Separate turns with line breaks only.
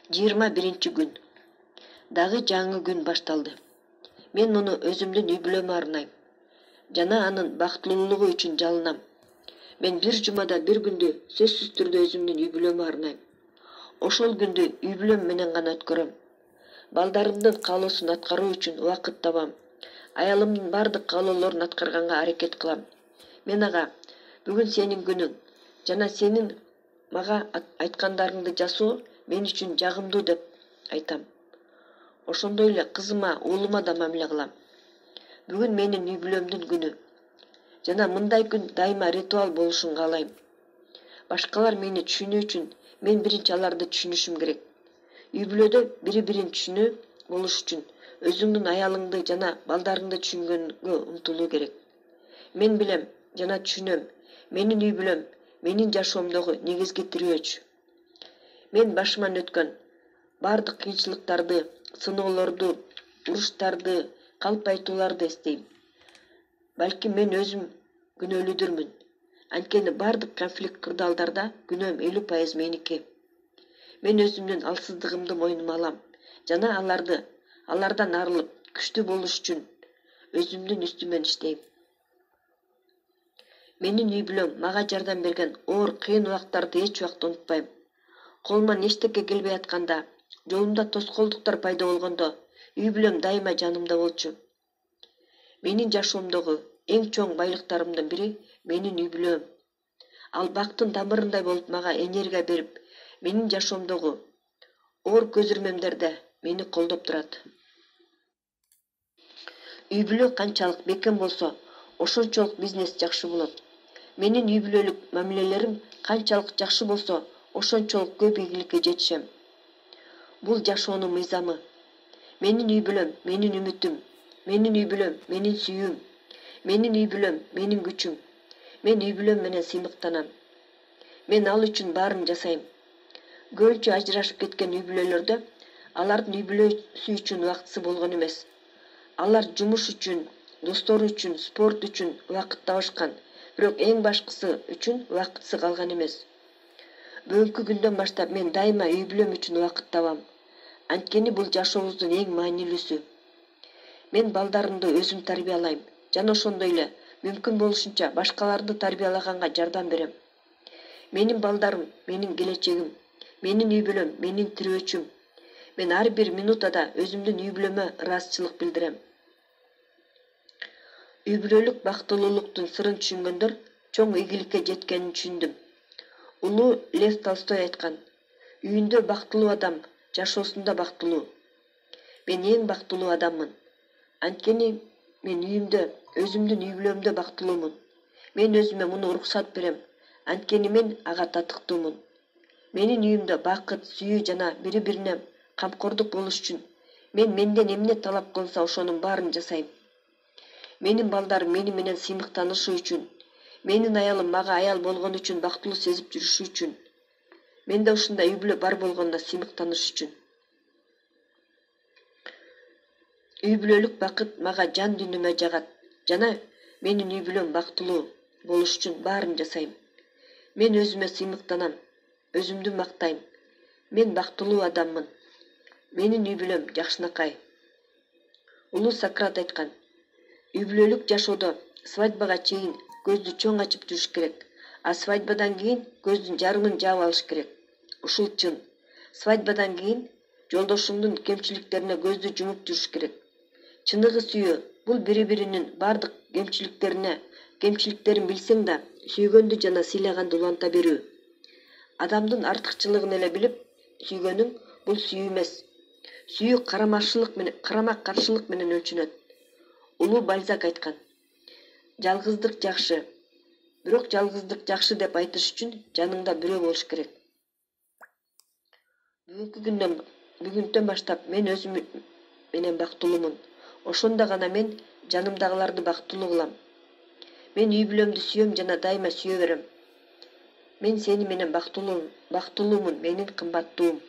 21 gün. Дагы жаңы күн башталды. Мен муну өзүмдүн үй-бүлөмө арнайм. Жана анын бактылуулугу үчүн жалынам. Мен бир жумада бир күндү сөзсүз түрдө өзүмдүн үй-бүлөмө арнайм. Ошол күндү үй-бүлөм менен гана өткөрөм. Балдарымдын каалоосун аткаруу үчүн убакыт табам. Аялымдын бардык каалоолорун аткарганга аракет кылам. Мен ага, бүгүн сенин күнүң жана сенин мага айткандарыңды жасоо мен үчүн жагымдуу деп айтам. Ошондой эле кызыма, уулума да мамиле кылам. Бүгүн менин үй-бүлөмдүн күнү. Жана мындай күн дайыма ритуал болушун каалайм. Башкалар мени түшүнүү үчүн мен биринчи аларды түшүнүшүм керек. Үй-бүлөдө бири-бирин түшүнүү болуш үчүн өзүңдүн аялыңды жана балдарыңды түшүнгөнгө умтулуу керек. Мен билем жана түшүнөм. Менин үй-бүлөм менин жашоомдогу негизги тирөөч. Мен башыман өткөн бардык кыйынчылыктарды, сыноолорду, уруштарды, калп айтууларды эстейм. Балким мен өзүм күнөөлүдүрмүн. Анткени бардык конфликт кырдаалдарда күнөөм 50% меники. Мен өзүмдүн алсыздыгымды мойнума алам жана алардан арылып, күчтүү болуш үчүн өзүмдүн үстүмөн иштейм. Менин үй-бүлөм мага жардам берген оор, кыйын убактарды эч убакта унутпайм. Колуман эчтеке келбей атканда, жолумда тоскоолдуктар пайда болгондо, үй-бүлөм дайыма жанымда болчу. Менин жашоомдогу эң чоң байлыктарымдын бири менин үй-бүлөм. Ал бактын тамырындай болуп мага энергия берип, менин жашоомдогу оор көзүрмөмдерде мени колдоп турат. Үй-бүлө канчалык бекем болсо, ошончолук бизнес жакшы болот. Менин үй-бүлөлүк мамилелерим канчалык жакшы болсо, ошончолук көп ийгиликке жетишем. Бул жашоонун мыйзамы. Менин үй-бүлөм менин үмүтүм. Менин үй-бүлөм менин сүйүүм. Менин үй-бүлөм менин күчүм. Мен үй-бүлөм менен сыймыктанам. Мен ал үчүн баарын жасайм. Көбүнчө ажырашып кеткен үй-бүлөлөрдө алардын үй-бүлөсү үчүн убактысы болгон эмес. Алар жумуш үчүн, достору үчүн, спорт үчүн убакыт табышкан, бирок эң башкысы үчүн убакытсы калган эмес. Бүгүнкү күндөн баштап мен дайыма үй-бүлөм үчүн убакыт табам. Анткени бул жашообуздун эң маанилүүсү. Мен балдарымды өзүм тарбиялайм жана ошондой эле мүмкүн болушунча башкаларды тарбиялаганга жардам берем. Менин балдарым менин келечегим, менин үй-бүлөм менин тирөөчүм. Мен ар бир минутада өзүмдүн үй-бүлөмө ыраазычылык билдирем. Үй-бүлөлүк бактылуулуктун сырын түшүнгөндөр чоң ийгиликке жеткенин түшүндүм. Улуу Лев Толстой айткан: "Үйүндө бактылуу адам жашоосунда бактылуу". Мен эң бактылуу адаммын. Анткени мен үйүмдө, өзүмдүн үй-бүлөмдө бактылуумун. Мен өзүмө муну уруксат берем. Анткени мен ага татыктуумун. Менин үйүмдө бакыт, сүйүү жана бири-бирине камкордук болуш үчүн мен менден эмне талап кылынса ошонун баарын жасайм. Менин балдарым мени менен сыймыктанышы үчүн, менин аялым мага аял болгон үчүн бактылуу сезип жүрүшү үчүн, менде ушундай үй-бүлө бар болгондо сыймыктаныш үчүн. Үй-бүлөлүк бакыт мага жан дүйнөмө жагат жана менин үй-бүлөм бактылуу болуш үчүн баарын жасайм. Мен өзүмө сыймыктанам, өзүмдү мактайм. Мен бактылуу адаммын. Менин үй-бүлөм жакшынакай. Улуу Сократ айткан: "Үй-бүлөлүк жашоодо свадьбага чейин көздү чоң ачып жүрүш керек, а свадьбадан кийин көздүн жарымын жаап алыш керек". Ушул чын. Свадьбадан кийин жолдошуңдун кемчиликтерине көздү жумуп жүрүш керек. Чыныгы сүйүү бул бири-биринин бардык кемчиликтерин билсең да, сүйгөндү жана сыйлаганды уланта берүү. Адамдын артыкчылыгын эле билип сүйгөнүң бул сүйүү эмес. Сүйүү карама каршылык менен өлчөнөт. Улуу Бальзак айткан: "Жалгыздык жакшы, бирок жалгыздык жакшы деп айтыш үчүн жаныңда бирөө болуш керек". Бүгүнтөн баштап мен өзүм менен бактылуумун. Ошондо гана мен жанымдагыларды бактылуу кылам. Мен үй-бүлөмдү сүйөм жана дайыма сүйө берем. Мен сени менен бактылуумун, менин кымбаттуум.